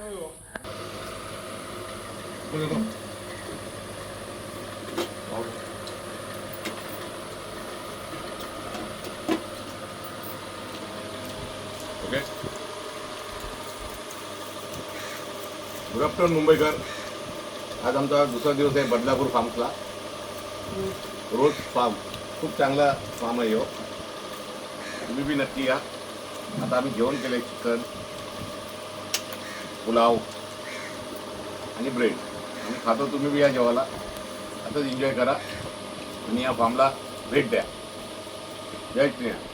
Okay. Good afternoon मुंबईकर. आज आमचा दुसरा दिवस आहे बदलापूर फार्म्सला. रोज फार्म खूप चांगला फार्म आहे हो. तुम्ही बी नक्की या. आता आम्ही जेवण केलं आहे, चिकन, पुलाव आणि ब्रेड आम्ही खातो. तुम्ही बी या जेवायला. आताच एन्जॉय करा आणि या फार्मला भेट द्या. जय श्रीराम.